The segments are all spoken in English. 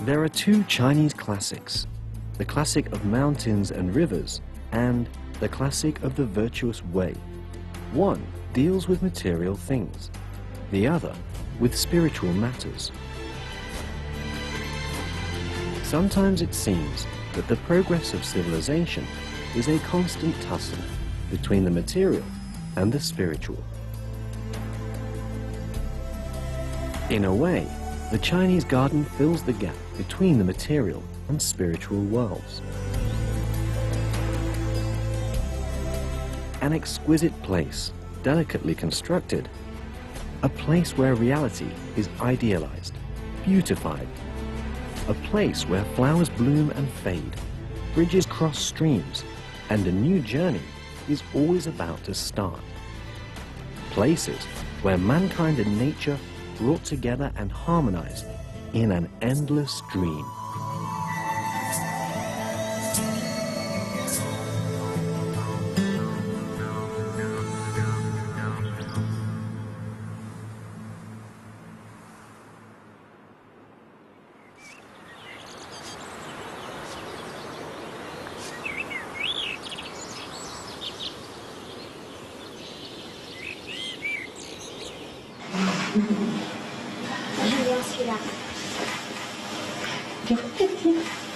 There are two Chinese classics, the classic of mountains and rivers and the classic of the virtuous way. One deals with material things, the other with spiritual matters. Sometimes it seems that the progress of civilization is a constant tussle between the material and the spiritual. In a way, the Chinese garden fills the gap between the material and spiritual worlds. An exquisite place, delicately constructed, a place where reality is idealized, beautified, a place where flowers bloom and fade, bridges cross streams, and a new journey is always about to start. Places where mankind and nature brought together and harmonized in an endless dream.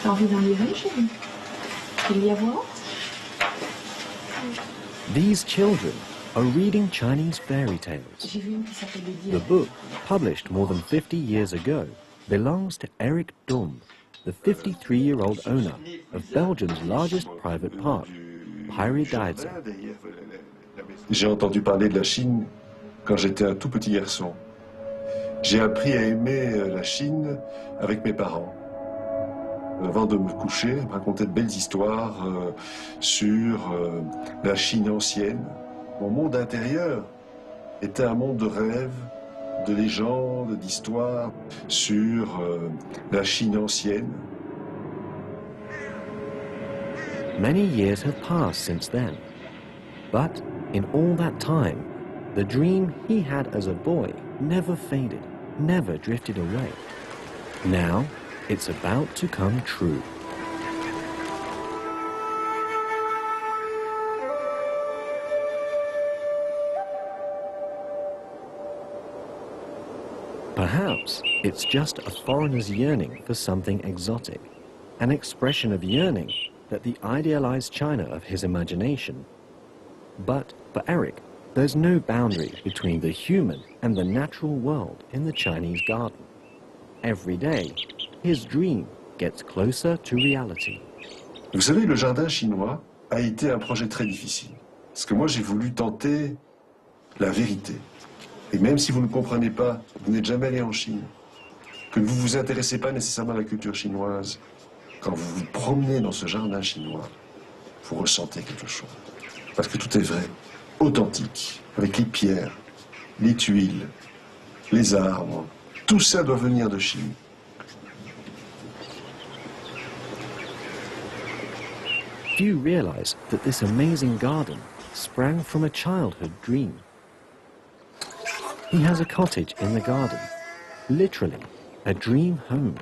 T'as envie d'en lire une, chérie? Tu lis à voix haute? These children are reading Chinese fairy tales. The book, published more than 50 years ago, belongs to Eric Dom, the 53-year-old owner of Belgium's largest private park, Paradise. J'ai entendu parler de la Chine quand j'étais un tout petit garçon. J'ai appris à aimer la Chine avec mes parents. Avant de me coucher, elle me racontait de belles histoires sur la Chine ancienne. Mon monde intérieur était un monde de rêves, de légendes, d'histoires sur la Chine ancienne. Many years have passed since then, but in all that time, the dream he had as a boy never faded, never drifted away. Now, it's about to come true. Perhaps it's just a foreigner's yearning for something exotic, an expression of yearning that the idealized China of his imagination. But for Eric, there's no boundary between the human and the natural world in the Chinese garden. Every day, his dream gets closer to reality. Vous savez, le jardin chinois a été un projet très difficile. Parce que moi, j'ai voulu tenter la vérité. Et même si vous ne comprenez pas, vous n'êtes jamais allé en Chine, que vous ne vous intéressez pas nécessairement à la culture chinoise, quand vous vous promenez dans ce jardin chinois, vous ressentez quelque chose. Parce que tout est vrai, authentique, avec les pierres, les tuiles, les arbres. Tout ça doit venir de Chine. Few realize that this amazing garden sprang from a childhood dream. He has a cottage in the garden, literally a dream home.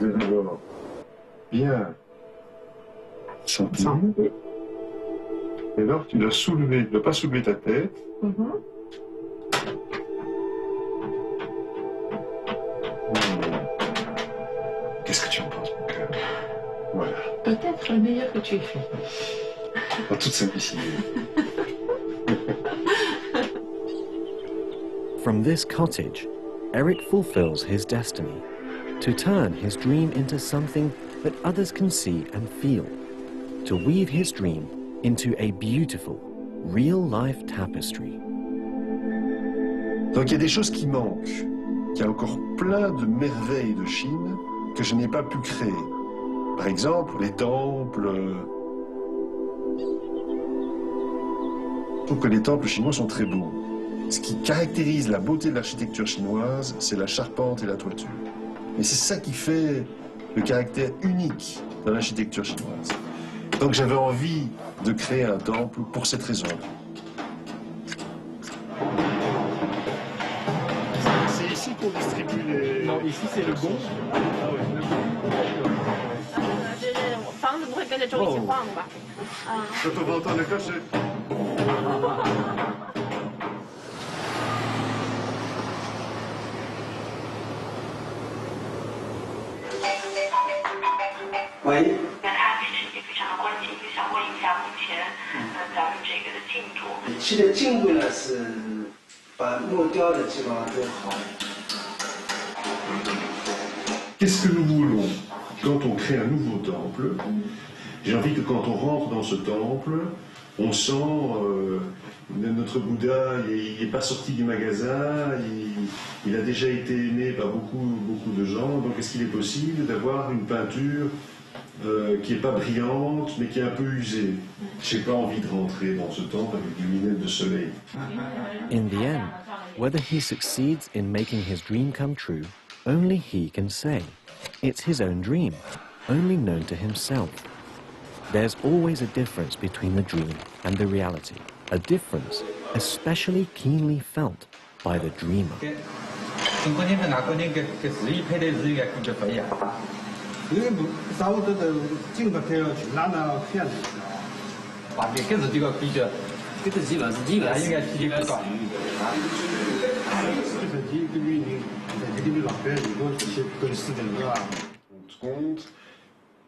Alors, bien sentir. Et alors, tu dois soulever, tu ne dois pas soulever ta tête. Qu'est-ce que tu en penses, mon cœur? Voilà. Peut-être le meilleur que tu aies fait. En toute simplicité. From this cottage, Eric fulfills his destiny, to turn his dream into something that others can see and feel, to weave his dream into a beautiful, real-life tapestry. Donc il y a des choses qui manquent. Il y a encore plein de merveilles de Chine que je n'ai pas pu créer. Par exemple, les temples. Je trouve que les temples chinois sont très beaux. Ce qui caractérise la beauté de l'architecture chinoise, c'est la charpente et la toiture. Et c'est ça qui fait le caractère unique de l'architecture chinoise. Donc j'avais envie de créer un temple pour cette raison. C'est ici qu'on Ici c'est le gong. Ah ouais, le gong. 房子不会跟着钟一起晃吧？啊。Quand on va entendre le cloche, 喂。它其实也非常的关键，就想问一下目前咱们这个的进度。现在进度呢是把木雕的基本上都好。qu'est-ce que nous voulons quand on crée un nouveau temple? J'ai envie que quand on rentre dans ce temple, on sent notre Bouddha, il n'est pas sorti du magasin, il a déjà été aimé par beaucoup de gens. Donc est-ce qu'il est possible d'avoir une peinture qui n'est pas brillante, mais qui est un peu usée? Je n'ai pas envie de rentrer dans ce temple avec des lunettes de soleil. In the end, whether he succeeds in making his dream come true, only he can say. It's his own dream, only known to himself. There's always a difference between the dream and the reality, a difference especially keenly felt by the dreamer. 中国人是拿过那个日语配的日语就可以啊。这个不差不多都经过配了去拿到片子。把这个是这个比较，这个基本是应该提的不高。就是你根据你在这里老板如果去跟时间是吧？ compte,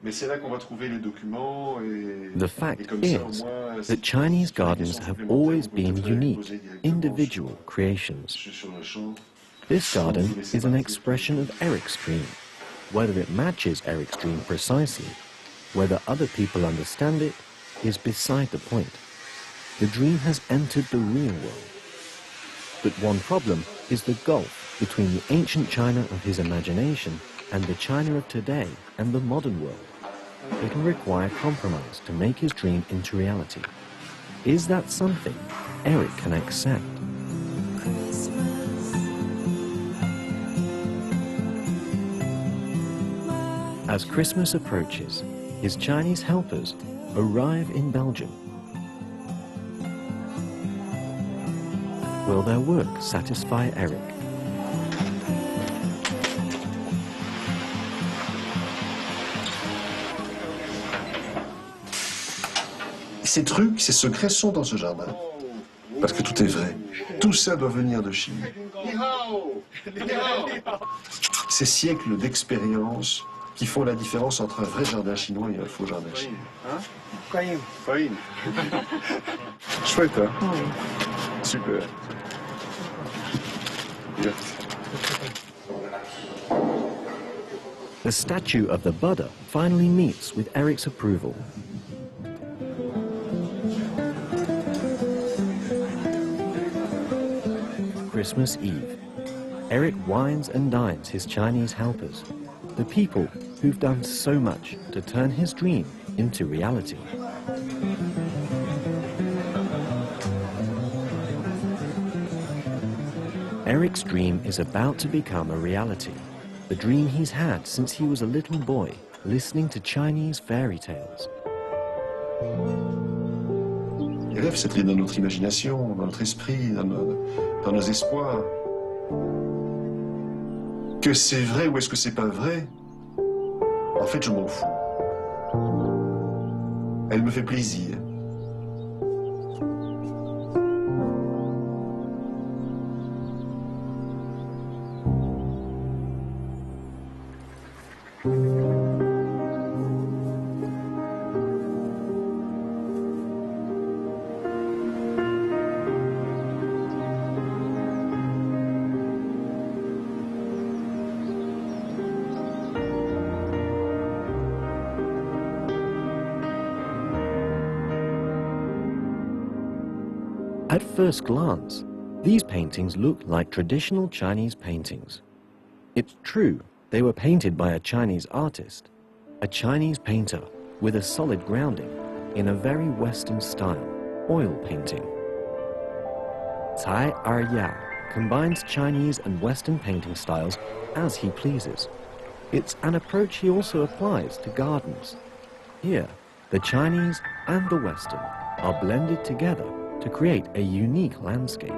mais c'est là qu'on va trouver les documents et The fact et comme ça, au is moins, that c'est- Chinese c'est des gardens questions have supplémentaires always que vous been devrez unique, poser directement individual creations. sur le champ. This garden is an expression of Eric's dream. Whether it matches Eric's dream precisely, whether other people understand it, is beside the point. The dream has entered the real world. But one problem is the gulf between the ancient China of his imagination and the China of today and the modern world. It will require compromise to make his dream into reality. Is that something Eric can accept? As Christmas approaches, his Chinese helpers arrive in Belgium. Will their work satisfy Eric? Ces trucs, ces secrets sont dans ce jardin. Parce que tout est vrai. Tout ça doit venir de Chine. Ces siècles d'expérience qui font la différence entre un vrai jardin chinois et un faux jardin chinois. Chouette, hein? Super. Bien. The statue of the Buddha finally meets with Eric's approval. Christmas Eve. Eric wines and dines his Chinese helpers, the people who've done so much to turn his dream into reality. Eric's dream is about to become a reality, the dream he's had since he was a little boy, listening to Chinese fairy tales. Les rêves, c'est dans notre imagination, dans notre esprit, dans nos espoirs. Que c'est vrai ou est-ce que c'est pas vrai? En fait, je m'en fous. Elle me fait plaisir. At first glance, these paintings look like traditional Chinese paintings. It's true, they were painted by a Chinese artist, a Chinese painter with a solid grounding in a very Western style, oil painting. Tai Ya combines Chinese and Western painting styles as he pleases. It's an approach he also applies to gardens. Here, the Chinese and the Western are blended together to create a unique landscape.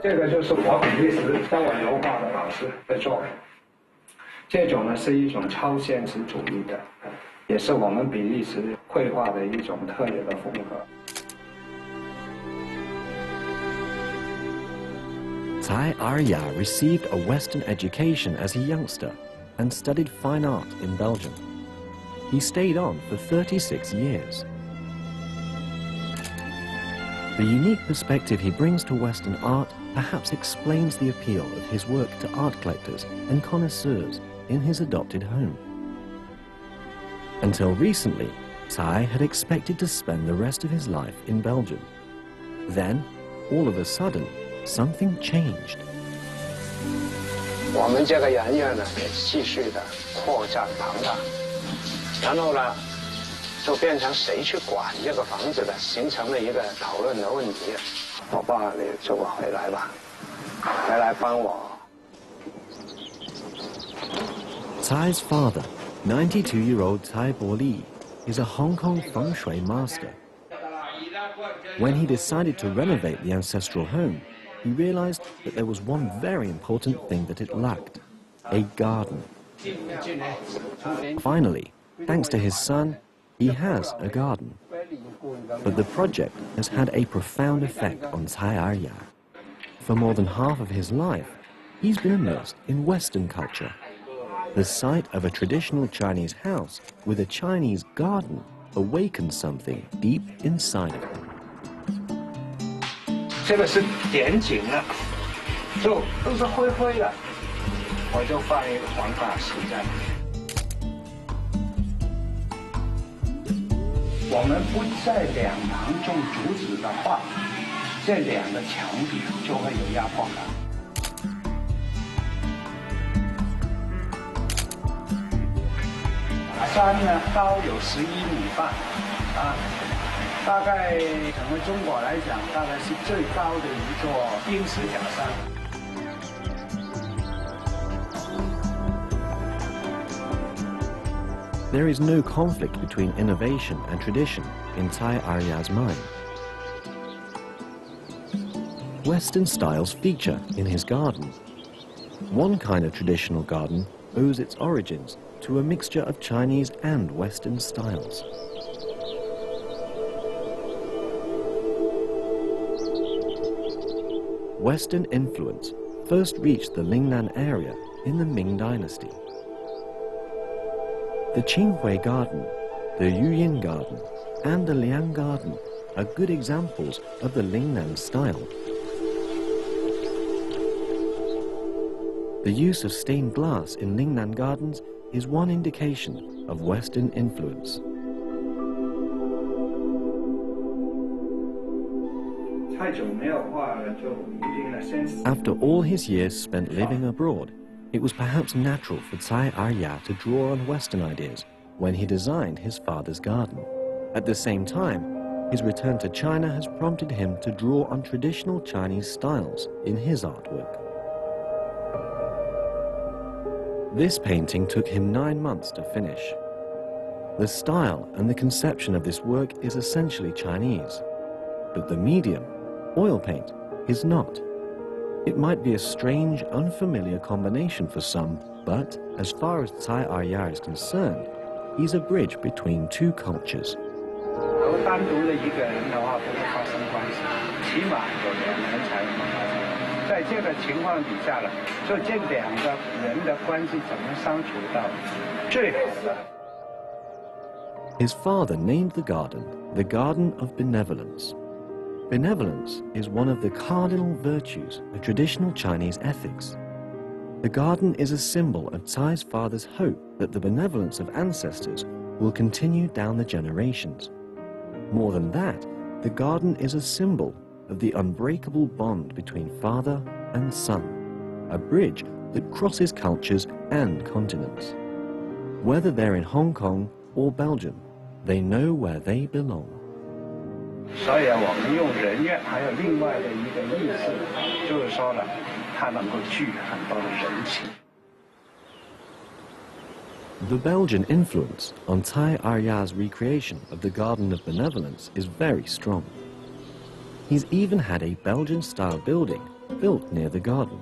这个就是我比利时当我油画的老师的作品。这种呢是一种超现实主义的，也是我们比利时绘画的一种特有的风格。Tai Arya received a Western education as a youngster and studied fine art in Belgium. He stayed on for 36 years. The unique perspective he brings to Western art perhaps explains the appeal of his work to art collectors and connoisseurs in his adopted home. Until recently, Tai had expected to spend the rest of his life in Belgium. Then, all of a sudden, something changed. 我们这个园院呢也继续的扩展庞大，然后呢，就变成谁去管这个房子的，形成了一个讨论的问题。我爸，你就回来吧，回来帮我。Tai's father, 92-year-old Tai Bo-li, is a Hong Kong feng shui master. When he decided to renovate the ancestral home, he realized that there was one very important thing that it lacked: a garden. Finally, thanks to his son, he has a garden. But the project has had a profound effect on Tai Arya. For more than half of his life, he's been immersed in Western culture. The sight of a traditional Chinese house with a Chinese garden awakens something deep inside of him. 这个是点景了，就都是灰灰的，我就放一个黄大石在里面。我们不在两旁种竹子的话，这两个墙壁就会有压迫感。山呢高有11米半，大概整个中国来讲，大概是最高的一座冰石角山。There is no conflict between innovation and tradition in Tai Arya's mind. Western styles feature in his garden. One kind of traditional garden owes its origins to a mixture of Chinese and Western styles. Western influence first reached the Lingnan area in the Ming Dynasty. The Qinghui Garden, the Yuyin Garden, and the Liang Garden are good examples of the Lingnan style. The use of stained glass in Lingnan gardens is one indication of Western influence. After all his years spent living abroad, it was perhaps natural for Tai Arya to draw on Western ideas when he designed his father's garden. At the same time, his return to China has prompted him to draw on traditional Chinese styles in his artwork. This painting took him 9 months to finish. The style and the conception of this work is essentially Chinese, but the medium, oil paint, is not. It might be a strange, unfamiliar combination for some, but as far as Tai Arya is concerned, he's a bridge between two cultures. 单独的一个人的话不会发生关系，起码有2人才能发生。在这个情况底下了，就这2个人的关系怎么相处到最好的。 His father named the Garden of Benevolence. Benevolence is one of the cardinal virtues of traditional Chinese ethics. The garden is a symbol of Tsai's father's hope that the benevolence of ancestors will continue down the generations. More than that, the garden is a symbol of the unbreakable bond between father and son, a bridge that crosses cultures and continents. Whether they're in Hong Kong or Belgium, they know where they belong. 所以我们用人愿，还有另外的一个意思，就是说呢，它能够聚很多的人情。 The Belgian influence on Tai Arya's recreation of the Garden of Benevolence is very strong. He's even had a Belgian-style building built near the garden.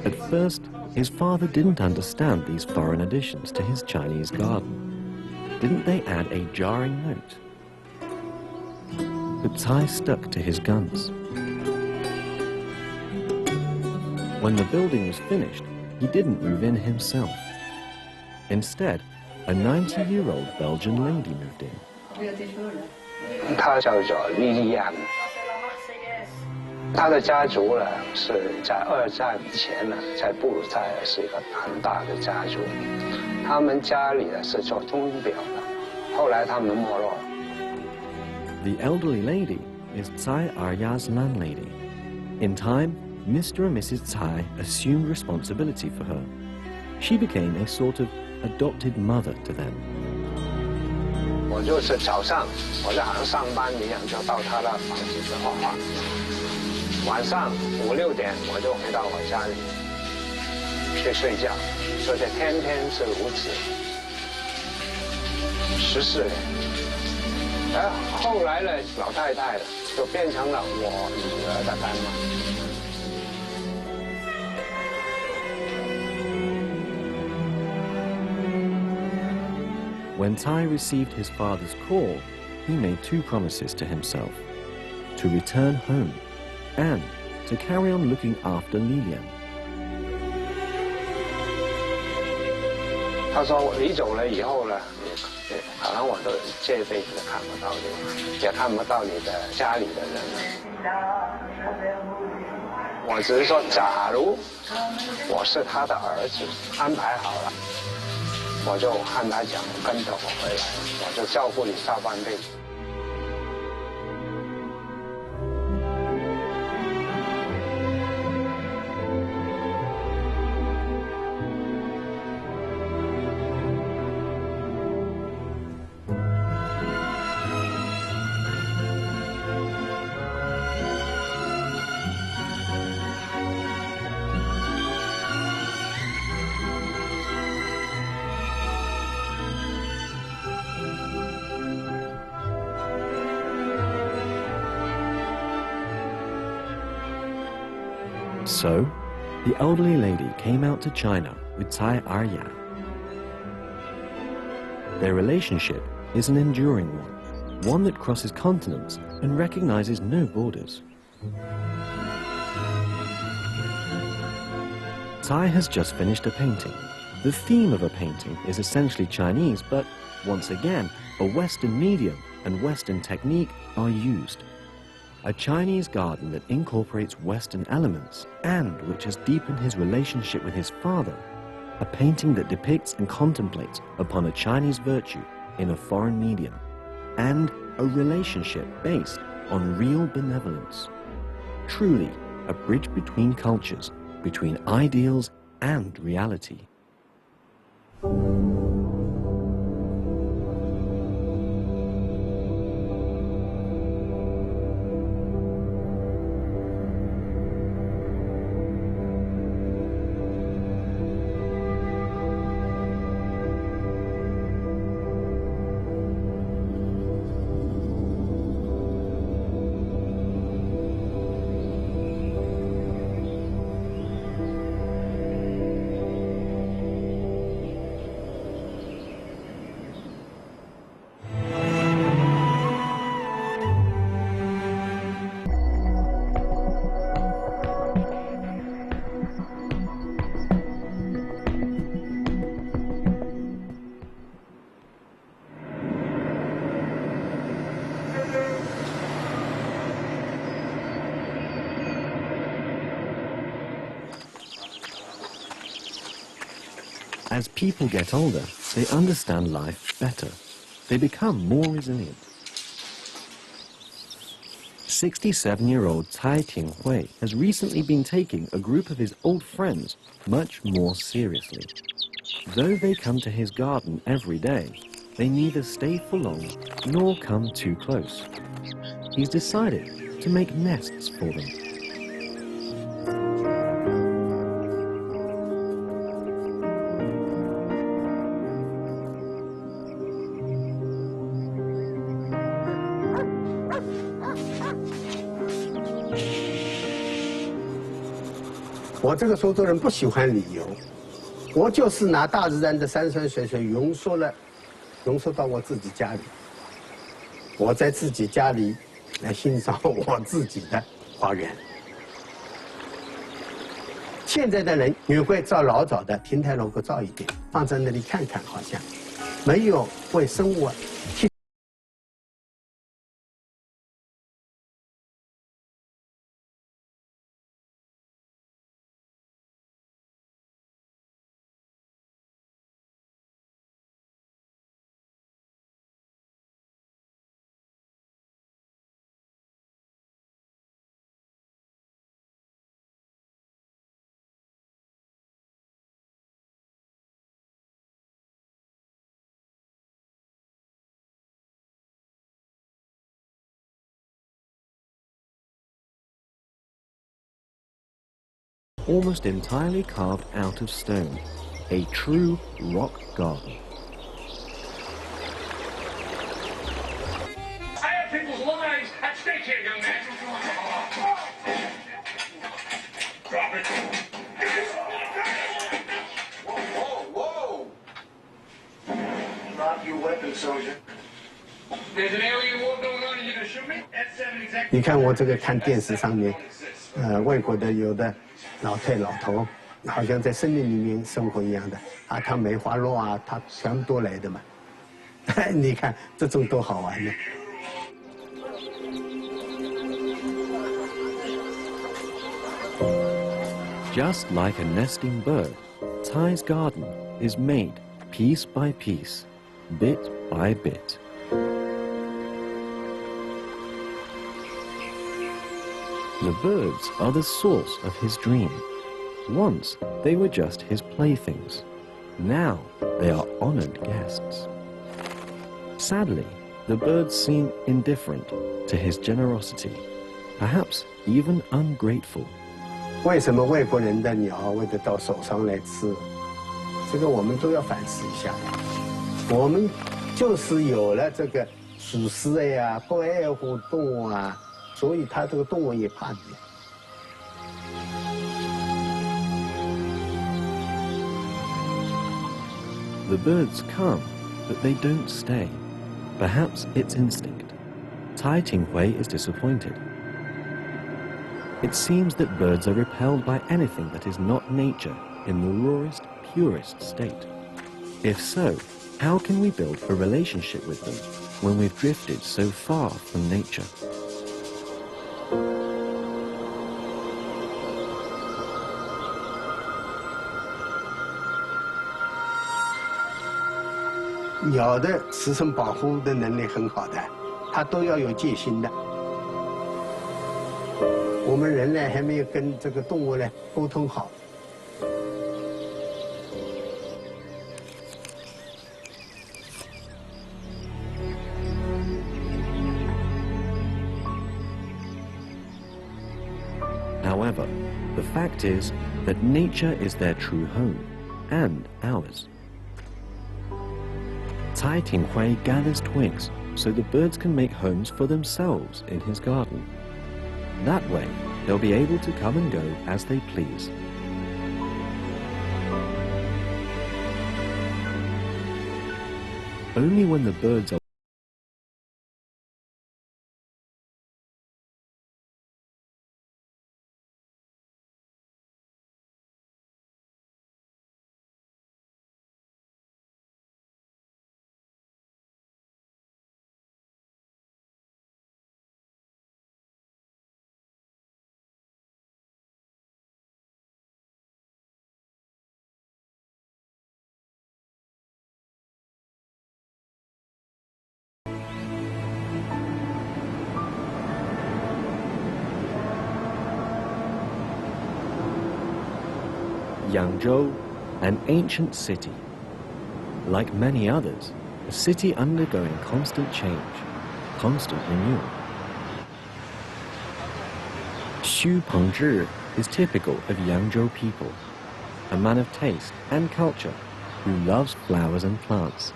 At first, his father didn't understand these foreign additions to his Chinese garden. Didn't they add a jarring note? But Tai stuck to his guns. When the building was finished, he didn't move in himself. Instead, a 90-year-old Belgian lady moved in. 她叫做莉莉安，她的家族呢是在2战前呢，在布鲁塞尔是一个很大的家族。他们家里呢是做钟表的，后来他们没落了。The elderly lady is Tsai Arya's landlady. In time, Mr. and Mrs. Tsai assumed responsibility for her. She became a sort of adopted mother to them. 我就是早上，我就好像上班一样，就到他的房子去画画。晚上5、6点，我就回到我家里去睡觉，所以天天是如此，14年。后来呢，老太太了，就变成了我女儿的干妈。 When Tai received his father's call, he made 2 promises to himself: to return home and to carry on looking after Lilian. 他说你走了以后呢，可能我都这辈子看不到你，也看不到你的家里的人了。我只是说，假如我是他的儿子，安排好了。 我就和他讲，跟着我回来，我就照顾你大半辈子。So, the elderly lady came out to China with Tai Arya. Their relationship is an enduring one that crosses continents and recognizes no borders. Tai has just finished a painting. The theme of a painting is essentially Chinese, but once again, a Western medium and Western technique are used. A Chinese garden that incorporates Western elements and which has deepened his relationship with his father. A painting that depicts and contemplates upon a Chinese virtue in a foreign medium. And a relationship based on real benevolence. Truly, a bridge between cultures, between ideals and reality. As people get older, they understand life better. They become more resilient. 67-year-old Tai Tinghui has recently been taking a group of his old friends much more seriously. Though they come to his garden every day, they neither stay for long nor come too close. He's decided to make nests for them. 我这个苏州人不喜欢旅游，我就是拿大自然的山山水水浓缩到我自己家里。我在自己家里来欣赏我自己的花园。现在的人也会照老早的亭台楼阁照一遍，放在那里看看，好像没有为生物去。Almost entirely carved out of stone, a true rock garden. I have people's lives at stake here, young man. Drop it. Whoa! Drop your weapon, soldier. There's an alien war going on and you're gonna shoot me? Ep8 exactly. 你看我这个看电视上面，外国的有的老头，好像在森林里面生活一样的啊，他梅花鹿啊，他全部都来的嘛。你看这种多好玩呢。Just like a nesting bird, Tai's garden is made piece by piece, bit by bit. The birds are the source of his dream. Once they were just his playthings. Now they are honored guests. Sadly, the birds seem indifferent to his generosity, perhaps even ungrateful. 为什么外国人的鸟会得到手上来吃？这个我们都要反思一下。我们就是有了这个自私呀，不爱护动物啊，所以它这个动物也怕你。The birds come, but they don't stay. Perhaps it's instinct. Tai Tinghui is disappointed. It seems that birds are repelled by anything that is not nature in the rawest, purest state. If so, how can we build a relationship with them when we've drifted so far from nature? 鸟的自身保护的能力很好的，它都要有戒心的。我们人类还没有跟这个动物呢沟通好。However, the fact is that nature is their true home, and ours. Tai Tinghui gathers twigs so the birds can make homes for themselves in his garden. That way, they'll be able to come and go as they please. Only when the birds are Yangzhou, an ancient city. Like many others, a city undergoing constant change, constant renewal. Xu Pengzhi is typical of Yangzhou people, a man of taste and culture who loves flowers and plants.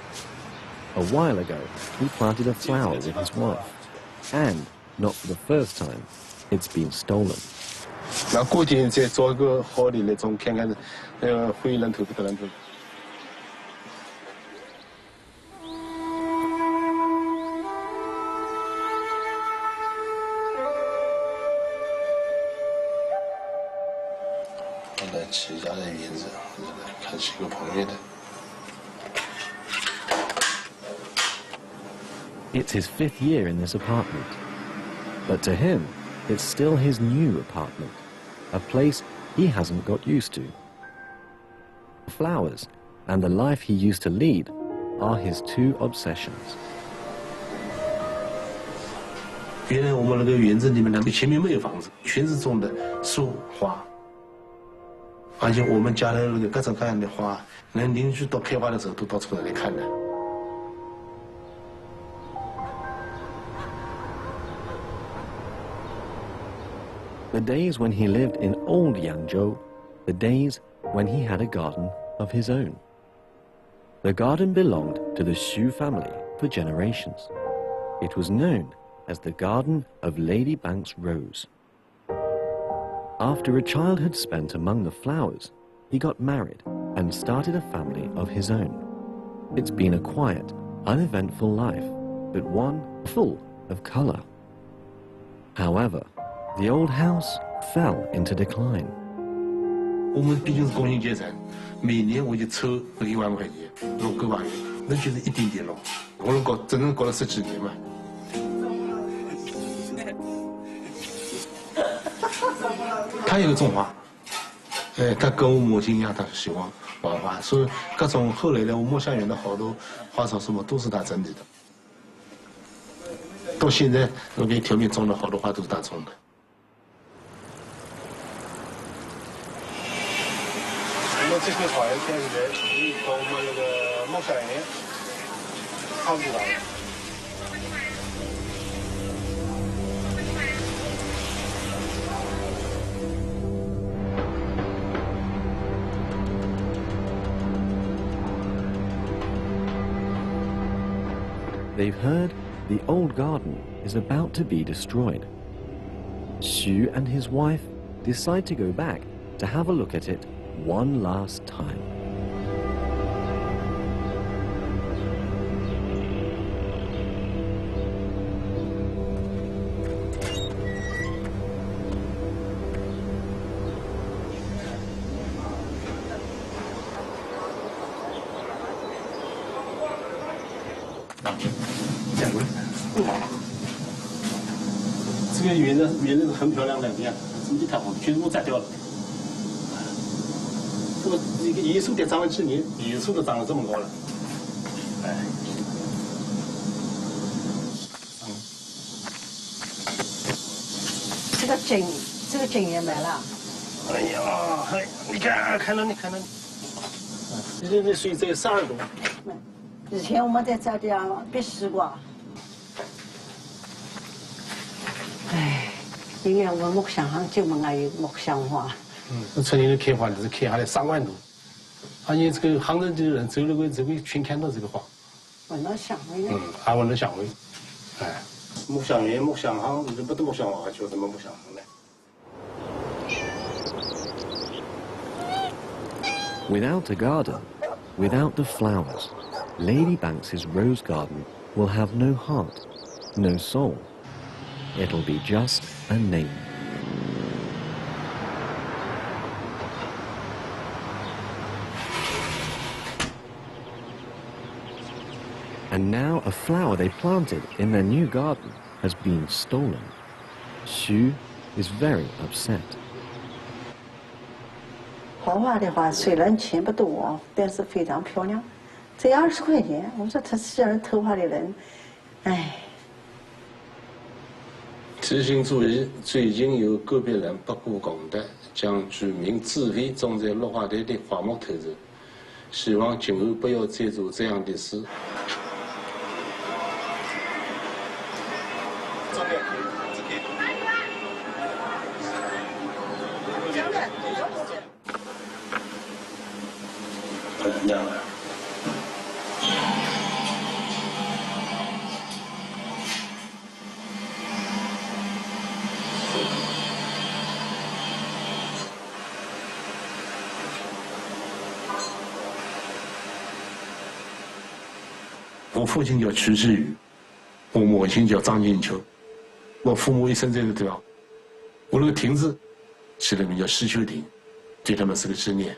A while ago, he planted a flower with his wife, and, not for the first time, it's been stolen. 那过天再找一个好的那种，看看灰人头不得人头。我来骑家的园子，看几个朋友的。 It's his 5th year in this apartment. But to him, it's still his new apartment, a place he hasn't got used to. Flowers and the life he used to lead are his 2 obsessions. 原来我们那个园子里面呢，前面没有房子，全是种的树花，而且我们家的那个各种各样的花，那邻居到开花的时候都到处来看的。 The days when he lived in old Yangzhou, the days when he had a garden of his own. The garden belonged to the Xu family for generations. It was known as the Garden of Lady Banks Rose. After a childhood spent among the flowers, he got married and started a family of his own. It's been a quiet, uneventful life, but one full of color. However, the old house fell into decline. 我们毕竟是工薪阶层，每年我就抽那1万块钱，弄9万元，那就是一点点弄。我能搞，整整搞了10几年嘛。他有个种花，他跟我母亲一样，他喜欢玩花，所以各种后来的我墨香园的好多花草树木都是他整理的。到现在，我给条面种了好多花都是他种的。 我们这片草原现在离和我们那个墨香园差不多大了。 They've heard the old garden is about to be destroyed. Xu and his wife decide to go back to have a look at it one last time. This 这个园子是很漂亮的，你看，一塌糊涂，全部摘掉了。这个一个野树得长了几年，野树都长了这么高了。哎，这个景也没了。哎呀，嘿，你看，看到你，这水只有12度。以前我们在这地方别西瓜。 哎，因为我们木香行就门还有木香花。这春天的开花是开下来3万多，而且这个杭州的人走路这个全看到这个花。闻到香味呢。还闻到香味。哎，木香园、木香行，这不得木香花，还叫什么木香行呢？ Without a garden, without the flowers, Lady Banks's rose garden will have no heart, no soul. It'll be just a name. And now a flower they planted in their new garden has been stolen. Xu is very upset. 花花的话虽然钱不多，但是非常漂亮。这20块钱，我说他是人头发的人，哎。 提醒注意，最近有个别人不顾公德，将居民自费种在绿化带的花木偷走，希望今后不要再做这样的事。娘了。我父亲叫曲志宇，我母亲叫张金秋，我父母一生在这个地方。我那个亭子起了名叫石秋亭，对他们是个执念。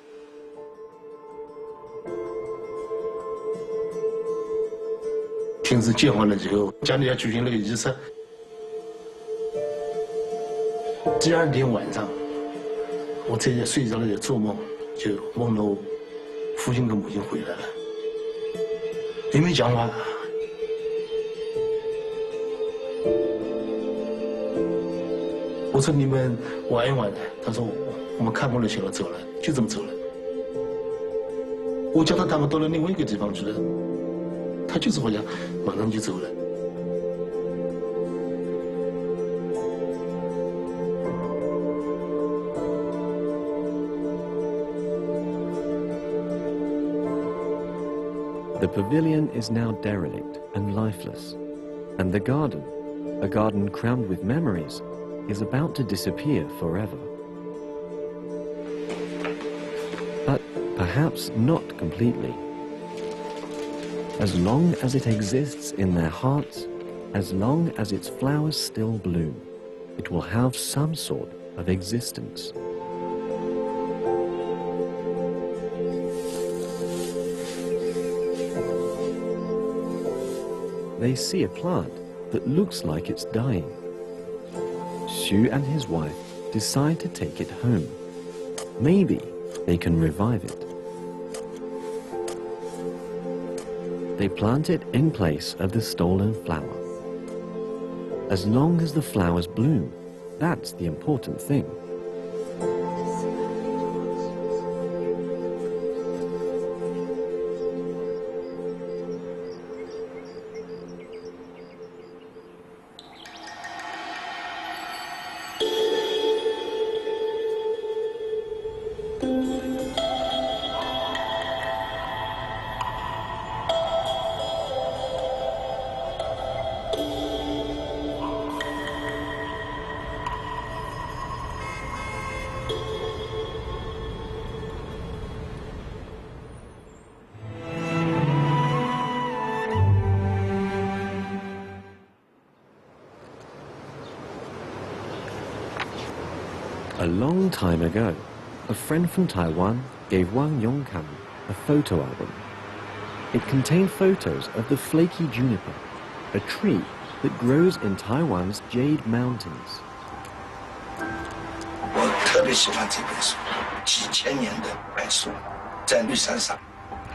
亭子建完了以后，家里要举行那个仪式。第二天晚上，我在家睡着了，就做梦，就梦到我父亲跟母亲回来了，也没讲话。我说你们玩一玩的，他说我们看过了行了，走了，就这么走了。我叫他们到了另外一个地方去了，他就是好像马上就走了。The pavilion is now derelict and lifeless, and the garden, a garden crowned with memories, is about to disappear forever. But perhaps not completely. As long as it exists in their hearts, as long as its flowers still bloom, it will have some sort of existence. They see a plant that looks like it's dying. Xu and his wife decide to take it home. Maybe they can revive it. They plant it in place of the stolen flower. As long as the flowers bloom, that's the important thing. A long time ago, a friend from Taiwan gave Wang Yongkan a photo album. It contained photos of the flaky juniper, a tree that grows in Taiwan's Jade Mountains. 我特别喜欢这本书，几千年的柏树在绿山上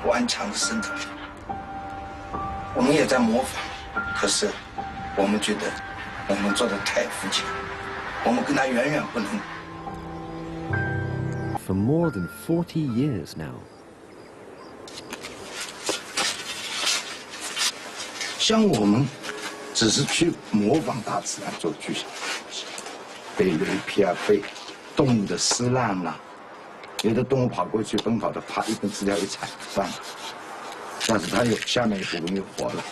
顽强地生长。我们也在模仿，可是我们觉得我们做得太肤浅，我们跟它远远不能。 For more than 40 years now. 像我们只是去模仿大自然做具象的东西，贝雷皮啊，被动物的撕烂了，有的动物跑过去奔跑的，啪一根枝条一踩断了，但是它有下面一部分又活了。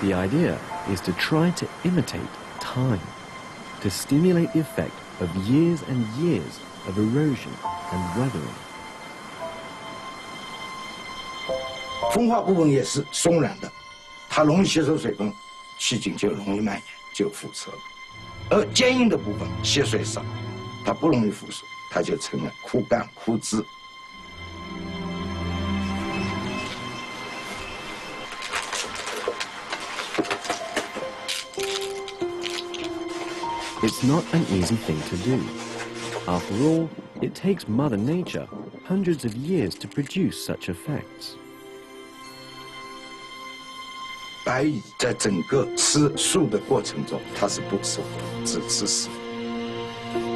The idea is to try to imitate time, to stimulate the effect of years and years of erosion and weathering. 风化部分也是松软的，它容易吸收水分，细菌就容易蔓延，就腐蚀了。而坚硬的部分吸水少，它不容易腐蚀，它就成了枯干枯枝。 It's not an easy thing to do. After all, it takes Mother Nature hundreds of years to produce such effects. 白蚁在整个吃树的过程中，它是不吃活，只吃死，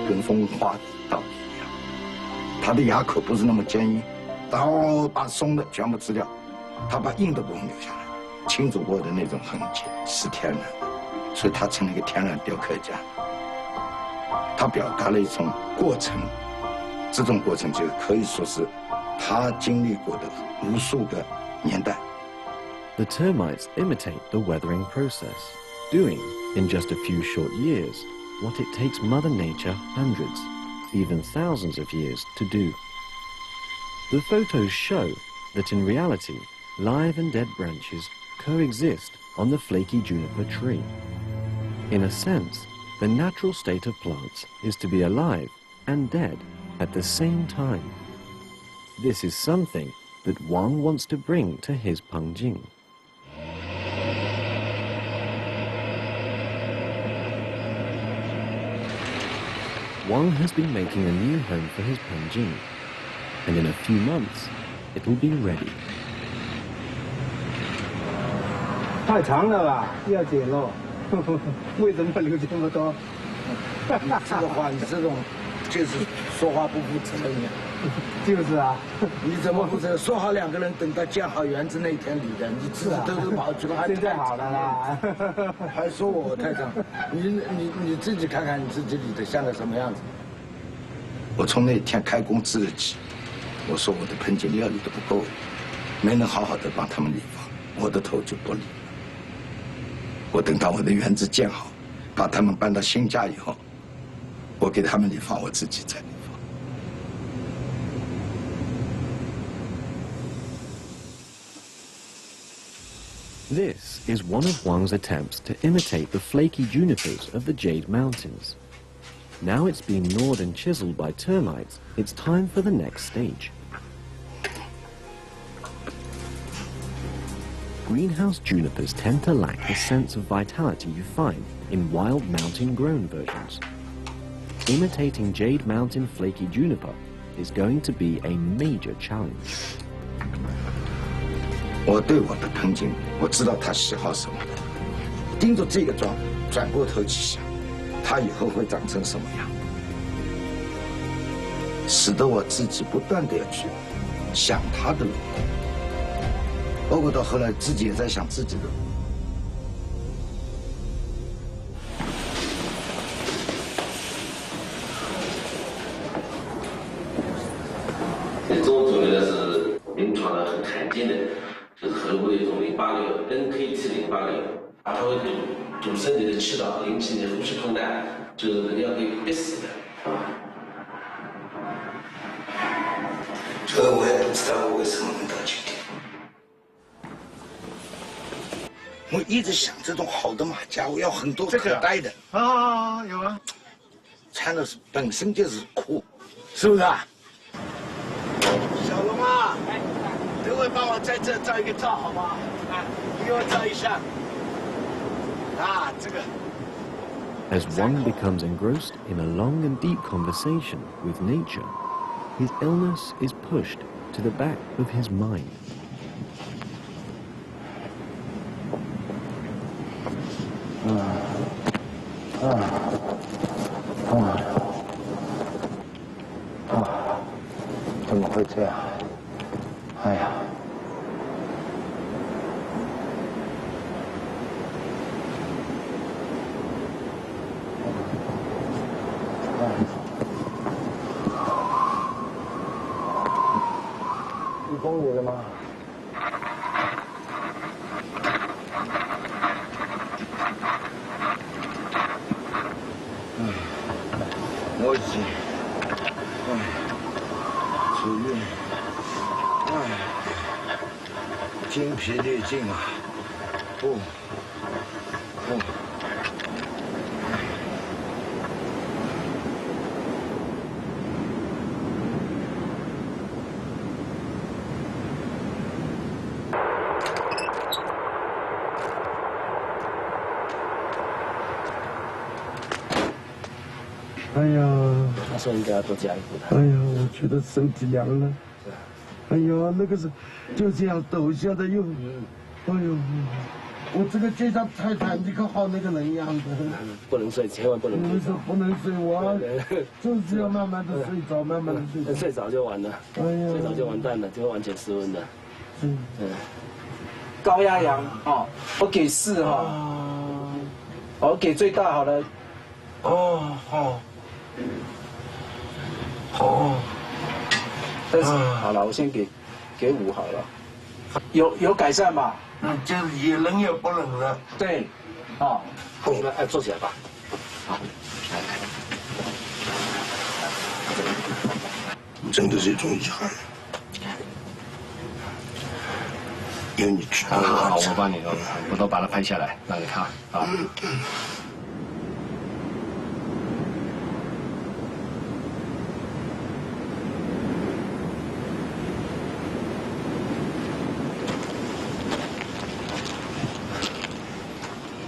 跟风化的道理一样。它的牙口不是那么坚硬，把松的全部吃掉，它把硬的部分留下来，清煮过的那种痕迹是天然的，所以它成了一个天然雕刻家。 它表达了一种过程，这种过程就可以说是他经历过的无数个年代。 The termites imitate the weathering process, doing, in just a few short years, what it takes Mother Nature hundreds, even thousands of years to do. The photos show that in reality, live and dead branches coexist on the flaky juniper tree. In a sense, the natural state of plants is to be alive and dead at the same time. This is something that Wang wants to bring to his Pengjing. Wang has been making a new home for his Pengjing, and in a few months, it will be ready. 太长了吧，要剪喽。为什么留这么多？你这个话，你这种就是说话不负责任呀。就是啊，你怎么负责？说好两个人等到建好园子那天理的，你自己偷偷跑去了，还现在好了啦。还说我太长，你自己看看你自己理的像个什么样子。我从那天开工资日起，我说我的盆景料理的不够，没能好好的帮他们理发，我的头就不理了。我等到我的园子建好，把他们搬到新家以后，我给他们理发，我自己再理发。 This is one of Wang's attempts to imitate the flaky junipers of the Jade Mountains. Now it's been gnawed and chiseled by termites, it's time for the next stage. Greenhouse junipers tend to lack the sense of vitality you find in wild mountain-grown versions. Imitating Jade Mountain flaky juniper is going to be a major challenge. 我对我的盆景，我知道他喜好什么的，盯着这个转过头去想，他以后会长成什么样，使得我自己不断的要去想他的路，包括到后来自己也在想自己的路。这种种类是临床上很罕见的。 就是合物的一种淋巴瘤 ，NKT 淋巴瘤，它会堵身体的气道，引起你呼吸困难，就是人要被憋死的啊。这个我也不知道我为什么能到今天。我一直想这种好的马甲，我要很多可戴的。啊，有啊，穿的是本身就是酷，是不是啊？小龙啊。 等会帮我在这照一个照好吗？啊，你给我照一下。啊，这个。As Wang becomes engrossed in a long and deep conversation with nature, his illness is pushed to the back of his mind. 怎么会这样？ 哎呀！1公里了吗？我已经，出院。 精疲力尽啊！不。哎呀，他说应该要多加一步的。哎呀，我觉得身体凉了。哎呀，那个是就这样抖下的又，哎呦，我这个肩上太惨，你可好那个人样的。不能睡，千万不能睡着。不能睡，我就是要慢慢的睡着，慢慢的睡着。睡着就完了，哎呀，睡着就完蛋了，就会完全失温的。嗯。高压氧哦，我给4哈，我给最大好了。哦好。 但是好了，我先给5好了，有改善吧？就是也冷也不冷了。对，哦，来，坐起来吧。好，真的是一种遗憾。因为你知道。好，我帮你，我都把它拍下来，让你看啊。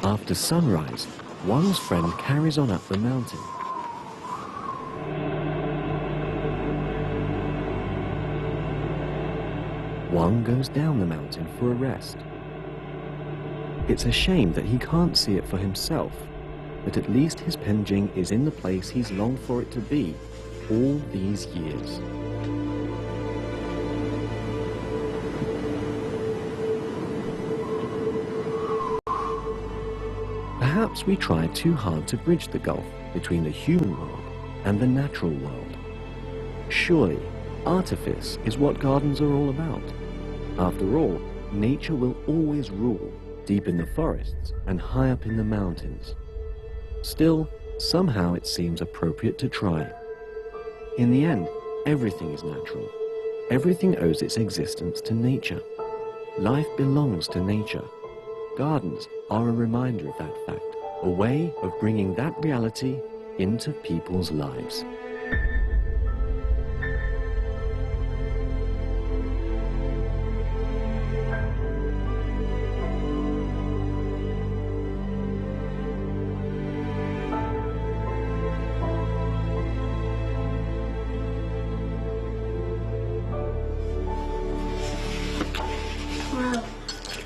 After sunrise, Wang's friend carries on up the mountain. Wang goes down the mountain for a rest. It's a shame that he can't see it for himself, but at least his Penjing is in the place he's longed for it to be all these years. Perhaps we try too hard to bridge the gulf between the human world and the natural world. Surely, artifice is what gardens are all about. After all, nature will always rule, deep in the forests and high up in the mountains. Still, somehow it seems appropriate to try. In the end, everything is natural. Everything owes its existence to nature. Life belongs to nature. Gardens are a reminder of that fact, a way of bringing that reality into people's lives.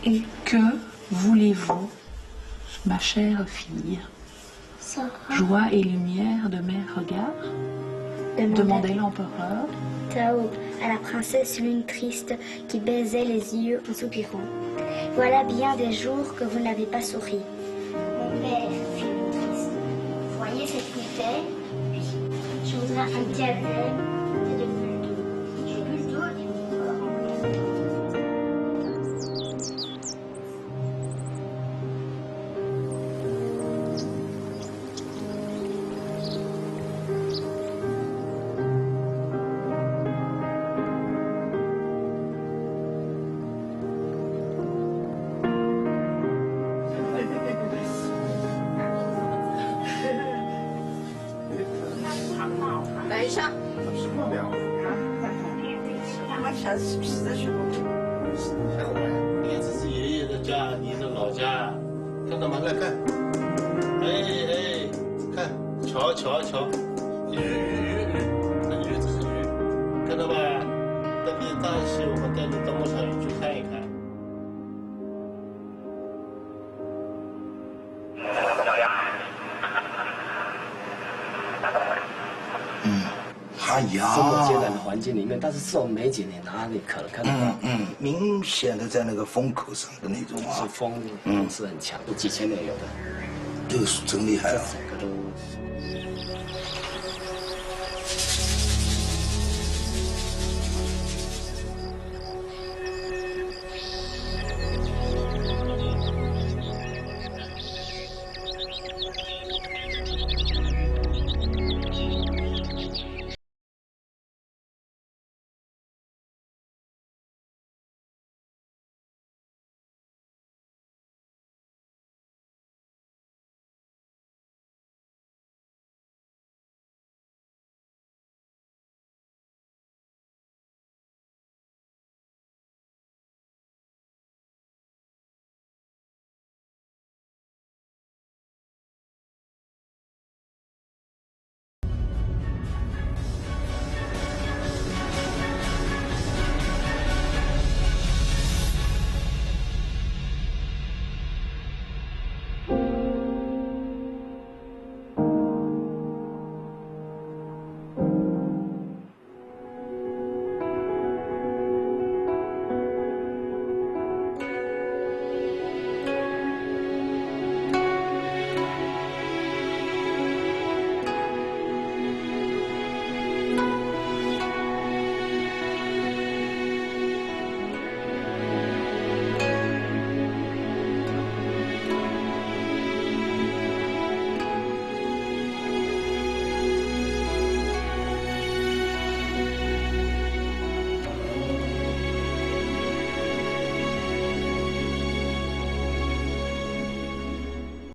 Et que voulez-vous, ma chère fille? Sarah. Joie et lumière de mes regards? Demandait l'empereur. Tao, à la princesse lune triste qui baisait les yeux en soupirant. Voilà bien des jours que vous n'avez pas souri. Mon père, fille lune triste, voyez cette nuit belle? Oui, je voudrais un diadème et de bulles d'eau. Des bulles d'eau et du corps.这么艰难的环境里面，但是这种美景你哪里可能看得到？明显的在那个风口上的那种啊，是风是很强，都几千年有的，这个真厉害啊！整个都